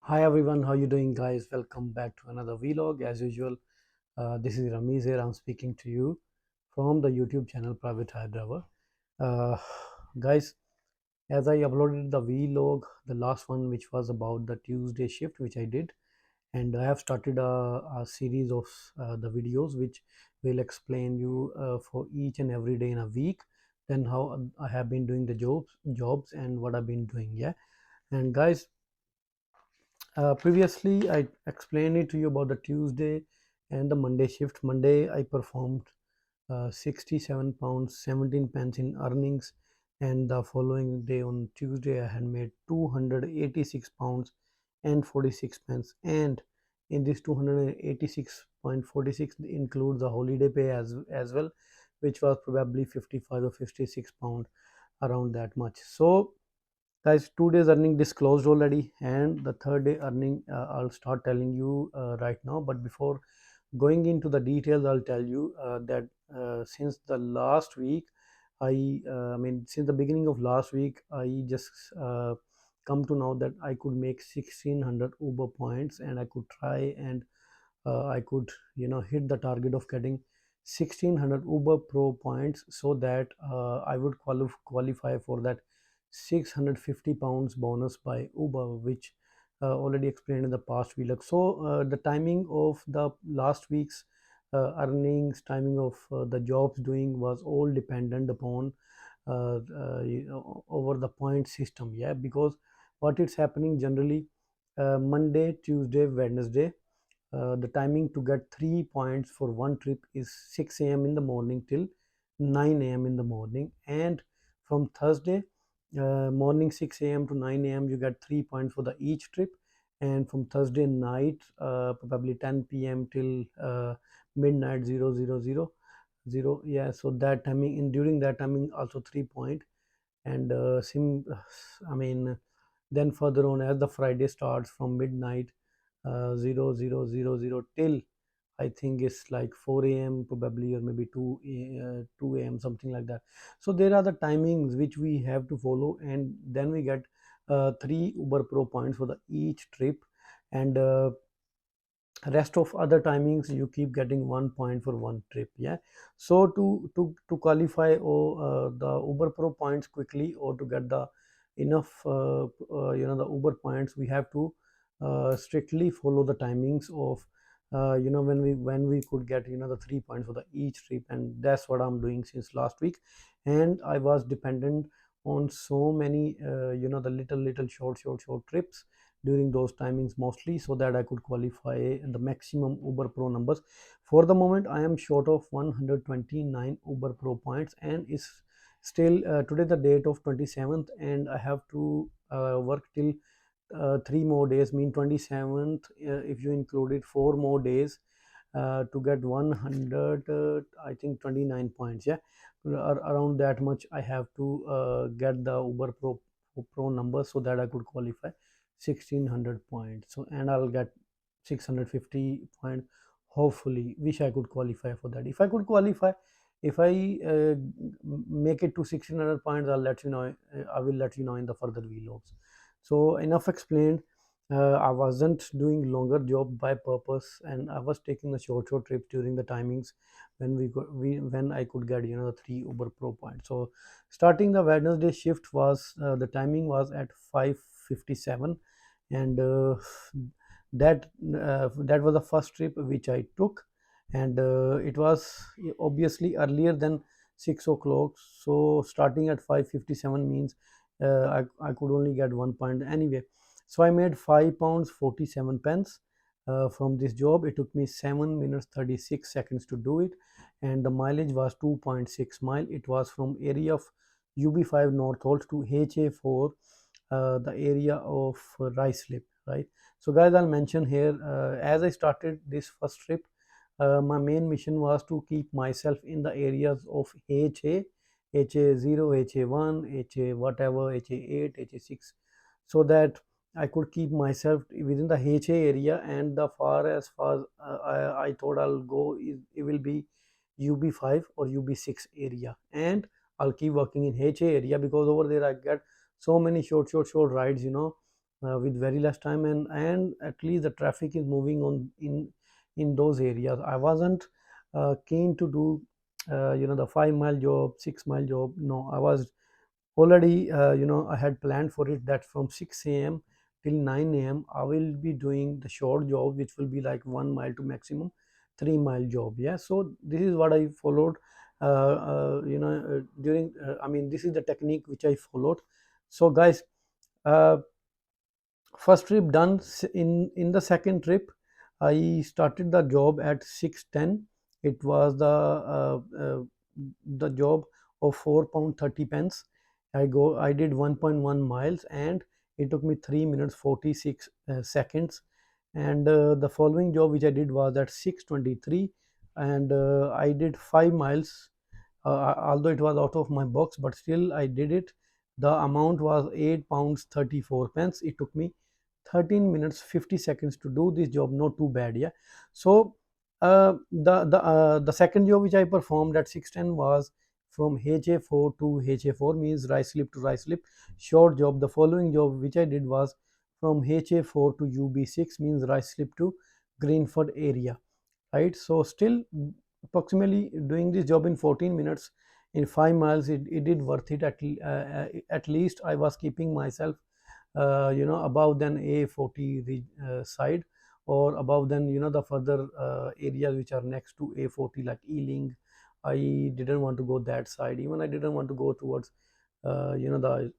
Hi everyone, how you doing guys? Welcome back to another vlog. As usual, this is Ramiz here. I'm speaking to you from the YouTube channel Private Hire Driver. Uh, Guys, as I uploaded the vlog, the last one which was about the Tuesday shift which I did, and I have started a series of the videos which will explain you for each and every day in a week, then how I have been doing the jobs and what I've been doing. Yeah, and guys, previously, I explained it to you about the Tuesday and the Monday shift. Monday, I performed 67 pounds 17 pence in earnings, and the following day on Tuesday, I had made 286 pounds and 46 pence. And in this 286.46 includes the holiday pay as well, which was probably 55 or 56 pound, around that much. So guys, 2 days earning disclosed already, and the third day earning I'll start telling you right now. But before going into the details, I'll tell you that since the last week, I mean since the beginning of last week, I just come to know that I could make 1600 Uber points, and I could try and I could hit the target of getting 1600 Uber Pro points, so that I would qualify for that 650 pounds bonus by Uber, which already explained in the past vlog. So the timing of the last week's earnings, timing of the jobs doing was all dependent upon over the point system. Yeah, because what is happening generally, Monday, Tuesday, Wednesday, the timing to get 3 points for one trip is 6 a.m. in the morning till 9 a.m. in the morning. And from Thursday morning 6 a.m. to 9 a.m. you get 3 points for the each trip. And from Thursday night, probably 10 p.m. till midnight 0000, yeah, so that timing, in during that timing also 3 point. And I mean, then further on, as the Friday starts from midnight 0000 till I think it's like 4 a.m. probably, or maybe 2 a.m. something like that. So there are the timings which we have to follow, and then we get three Uber Pro points for the each trip. And rest of other timings you keep getting 1 point for one trip. Yeah, so to qualify or the Uber Pro points quickly, or to get the enough the Uber points, we have to strictly follow the timings of when we could get the 3 points for the each trip. And that's what I'm doing since last week. And I was dependent on so many the little short trips during those timings, mostly so that I could qualify the maximum Uber Pro numbers. For the moment, I am short of 129 Uber Pro points, and is still today the date of 27th, and I have to work till 3 more days, mean 27th. If you included 4 more days to get 100, I think 29 points. Yeah, around that much I have to get the Uber Pro number, so that I could qualify 1600 points. So, and I'll get 650 points, hopefully, wish I could qualify for that. If I could qualify, if I make it to 1600 points, I'll let you know. I will let you know in the further vlogs. So enough explained. I wasn't doing longer job by purpose, and I was taking the short trips during the timings when I could get the three Uber Pro points. So starting the Wednesday shift was the timing was at 5:57, and that was the first trip which I took. And it was obviously earlier than 6 o'clock. So starting at 5:57 means I could only get 1 point anyway. So I made 5 pounds 47 pence from this job. It took me 7 minutes 36 seconds to do it, and the mileage was 2.6 mile. It was from area of UB5 Northolt to HA4, the area of Rice Lip, right? So guys, I'll mention here, as I started this first trip, my main mission was to keep myself in the areas of HA0, HA1, HA whatever, HA8, HA6, so that I could keep myself within the HA area. And the far as I thought I'll go is it will be UB5 or UB6 area, and I'll keep working in HA area, because over there I get so many short rides, with very less time, and at least the traffic is moving on in those areas. I wasn't keen to do the 5 mile job, 6 mile job. No, I was already I had planned for it that from 6 a.m. till 9 a.m. I will be doing the short job, which will be like 1 mile to maximum 3 mile job. Yeah, so this is what I followed during I mean, this is the technique which I followed. So guys, uh, first trip done. In the second trip, I started the job at 6:10. It was the job of £4 30 pence. I did 1.1 miles, and it took me 3 minutes 46 seconds. And the following job which I did was at 6:23, and I did 5 miles, although it was out of my box, but still I did it. The amount was £8 34 pence. It took me 13 minutes 50 seconds to do this job. Not too bad, yeah. So the second job which I performed at 6:10 was from HA4 to HA4, means right slip to right slip, short job. The following job which I did was from HA4 to UB6, means right slip to Greenford area, right? So still approximately doing this job in 14 minutes in 5 miles, it did worth it. At least I was keeping myself above than A40 side, or above than the further areas which are next to A40 like Ealing. I didn't want to go that side. Even I didn't want to go towards the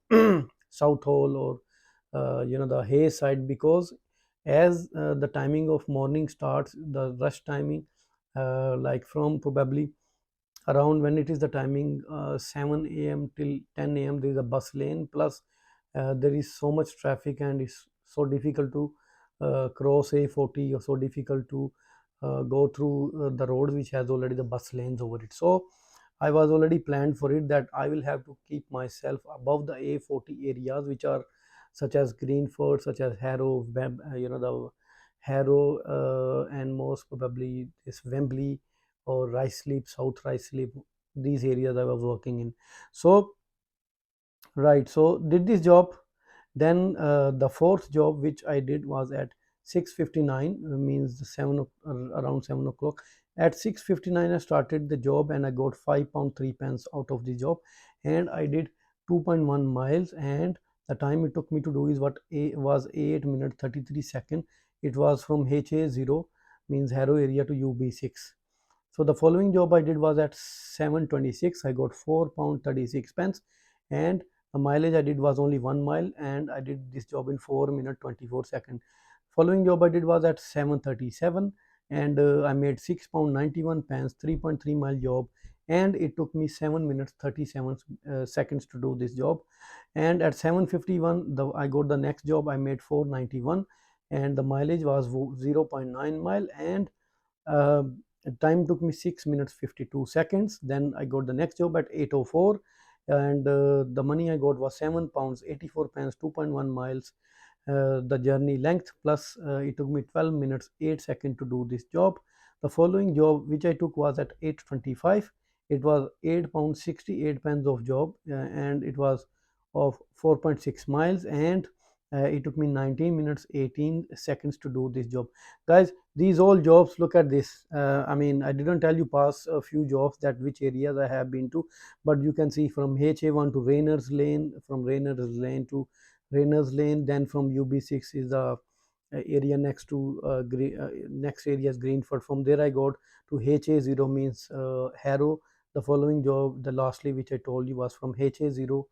South Hall, or the Hay side, because as the timing of morning starts, the rush timing, like from probably around when it is the timing 7 a.m. till 10 a.m. there is a bus lane, plus there is so much traffic, and it's so difficult to cross A40, or so difficult to go through the road which has already the bus lanes over it. So I was already planned for it that I will have to keep myself above the A40 areas, which are such as Greenford, such as Harrow, the Harrow, and most probably this Wembley or Ruislip, South Ruislip. These areas I was working in. So right, so did this job. Then the fourth job which I did was at 6:59, means around 7 o'clock. At 6:59 I started the job, and I got £5 3 pence out of the job, and I did 2.1 miles, and the time it took me to do is was 8 minutes 33 seconds. It was from HA0, means Harrow area, to UB6. So the following job I did was at 7:26. I got £4 36 pence, and the mileage I did was only 1 mile, and I did this job in 4 minutes 24 seconds. Following job I did was at 7:37, and I made £6 91 pence, 3.3 mile job, and it took me 7 minutes 37 seconds to do this job. And at 7:51, I got the next job. I made 491, and the mileage was 0 0.9 mile, and uh, time took me 6 minutes 52 seconds. Then I got the next job at 8:04, and the money I got was £7 84 pence, 2.1 miles. The journey length, plus it took me 12 minutes 8 seconds to do this job. The following job which I took was at 8:25. It was £8 68 pence of job, and it was of 4.6 miles, and it took me 19 minutes 18 seconds to do this job. Guys, these all jobs, look at this. I mean, I didn't tell you past a few jobs that which areas I have been to, but you can see from HA1 to Rayners Lane, from Rayners Lane to Rayners Lane, then from UB6 is the area next to next area is Greenford. From there I got to HA0, means Harrow. The following job, the lastly which I told you, was from HA0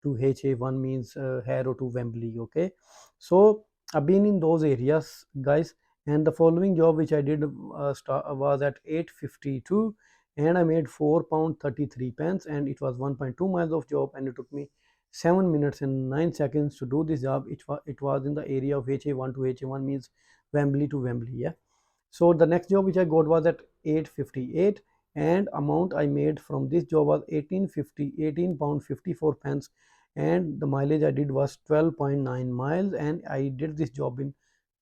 to HA1, means Harrow to Wembley. Okay, so I've been in those areas, guys. And the following job which I did was at 8:52, and I made £4 33 pence, and it was 1.2 miles of job, and it took me 7 minutes and 9 seconds to do this job. It was in the area of HA1 to HA1, means Wembley to Wembley. Yeah. So the next job which I got was at 8:58, and amount I made from this job was 18 pound 54 pence, and the mileage I did was 12.9 miles, and I did this job in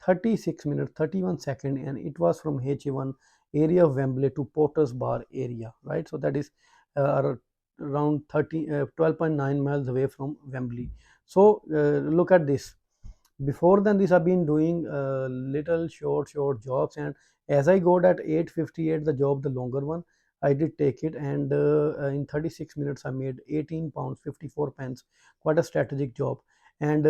36 minutes 31 seconds, and it was from HA1 area of Wembley to Potters Bar area, right? So that is around 12.9 miles away from Wembley. So look at this. Before than this, I've been doing little short jobs, and as I got at 8:58 the job, the longer one, I did take it, and in 36 minutes I made 18 pounds 54 pence. Quite a strategic job. And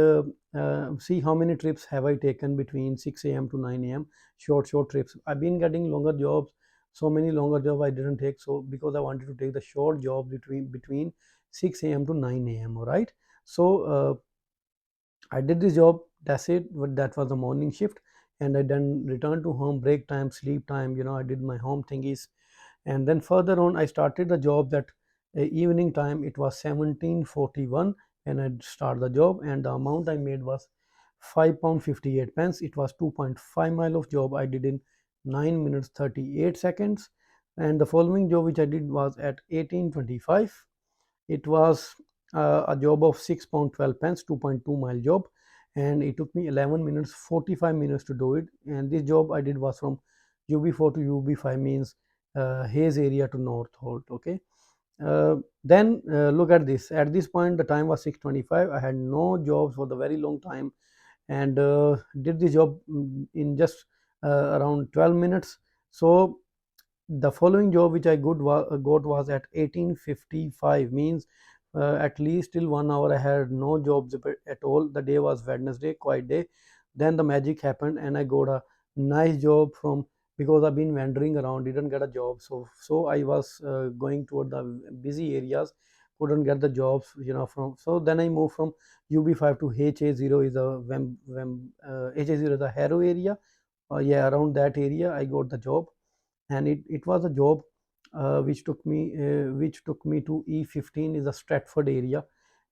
see how many trips have I taken between 6 a.m. to 9 a.m. Short trips. I've been getting longer jobs. So many longer jobs I didn't take, so because I wanted to take the short jobs between 6 a.m. to 9 a.m. All right. So I did this job. That's it. But that was the morning shift, and I then returned to home, break time, sleep time. I did my home thingies, and then further on, I started the job that evening time. It was 17:41, and I start the job, and the amount I made was £5 58 pence. It was 2.5 mile of job I did in 9 minutes 38 seconds, and the following job which I did was at 18:25. It was a job of £6 12 pence, 2.2 mile job, and it took me 11 minutes 45 minutes to do it. And this job I did was from UB4 to UB5, means Hayes area to North Holt. Okay. Then look at this. At this point, the time was 6:25. I had no jobs for the very long time, and did this job in just around 12 minutes. So the following job which I got was at 18:55, means at least till 1 hour I had no jobs at all. The day was Wednesday, quiet day. Then the magic happened, and I got a nice job from, because I've been wandering around, didn't get a job. So I was going toward the busy areas, couldn't get the jobs, from. So then I moved from UB5 to HA0, is a HA0 is a Harrow area. Yeah, around that area I got the job, and it was a job which took me to E15, is a Stratford area,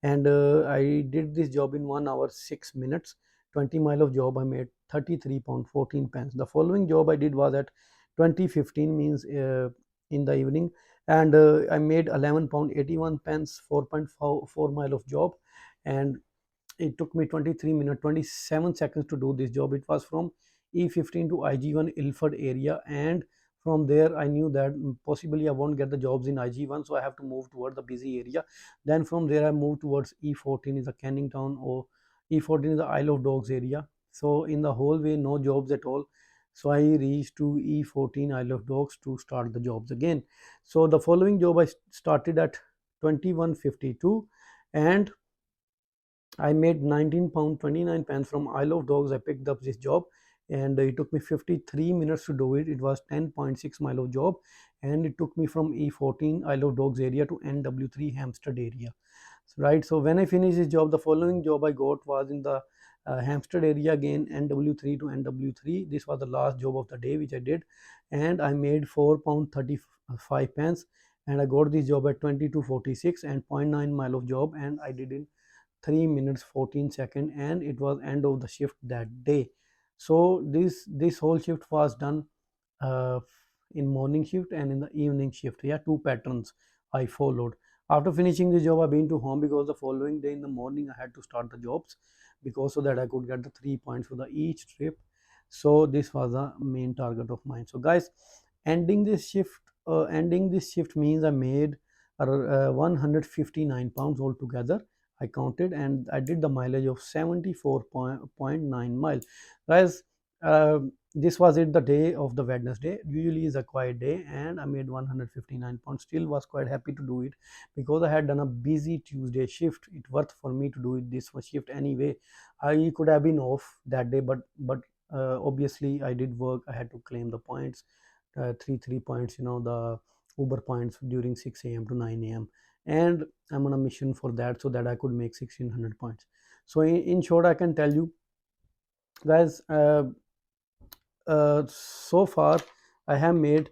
and I did this job in 1 hour 6 minutes. 20 mile of job I made 33 pound 14 pence. The following job I did was at 20:15, means in the evening, and I made 11 pound 81 pence. 4.4 mile of job, and it took me 23 minutes 27 seconds to do this job. It was from E15 to IG1 Ilford area, and from there I knew that possibly I won't get the jobs in IG1, so I have to move toward the busy area. Then from there I moved towards E14, is a Canning Town, or E14 is the Isle of Dogs area. So in the whole way, no jobs at all. So I reached to E14 Isle of Dogs to start the jobs again. So the following job I started at 21:52, and I made 19 pound 29 pence from Isle of Dogs. I picked up this job, and it took me 53 minutes to do it. It was 10.6 mile of job, and it took me from E14 Isle of Dogs area to NW3 Hampstead area. Right. So when I finished this job, the following job I got was in the Hampstead area again, NW3 to NW3. This was the last job of the day which I did, and I made £4 35 pence, and I got this job at 22:46 and point 0.9 mile of job, and I did in 3 minutes 14 seconds, and it was end of the shift that day. So this whole shift was done uh, in morning shift and in the evening shift. Yeah, two patterns I followed. After finishing the job, I've been to home, because the following day in the morning I had to start the jobs, because so that I could get the 3 points for the each trip. So this was the main target of mine. So guys, ending this shift means I made 159 pounds altogether. I counted, and I did the mileage of 74.9 miles. Guys, this was it, the day of the Wednesday. Usually is a quiet day, and I made 159 pounds. Still was quite happy to do it, because I had done a busy Tuesday shift. It worth for me to do it this shift anyway. I could have been off that day, but obviously I did work. I had to claim the points, three points, the Uber points during 6 a.m. to 9 a.m. And I'm on a mission for that, so that I could make 1600 points. So in short, I can tell you guys, so far I have made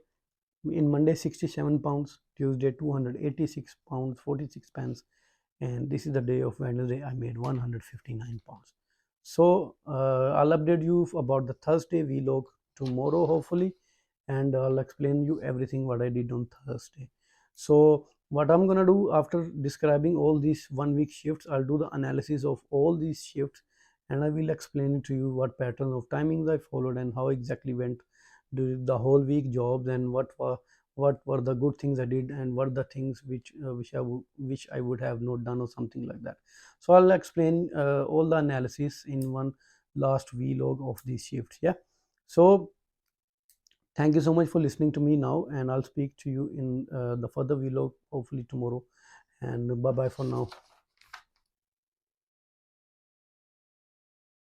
in Monday 67 pounds, Tuesday 286 pounds 46 pence, and this is the day of Wednesday. I made 159 pounds. So I'll update you about the Thursday vlog tomorrow, hopefully, and I'll explain you everything what I did on Thursday. So what I'm gonna do after describing all these 1 week shifts, I'll do the analysis of all these shifts, and I will explain it to you what pattern of timings I followed and how exactly went the whole week jobs, and what were the good things I did, and what the things which I would have not done, or something like that. So I'll explain all the analysis in one last vlog of these shifts. Yeah. So thank you so much for listening to me now, and I'll speak to you in the further vlog hopefully tomorrow. And bye bye for now.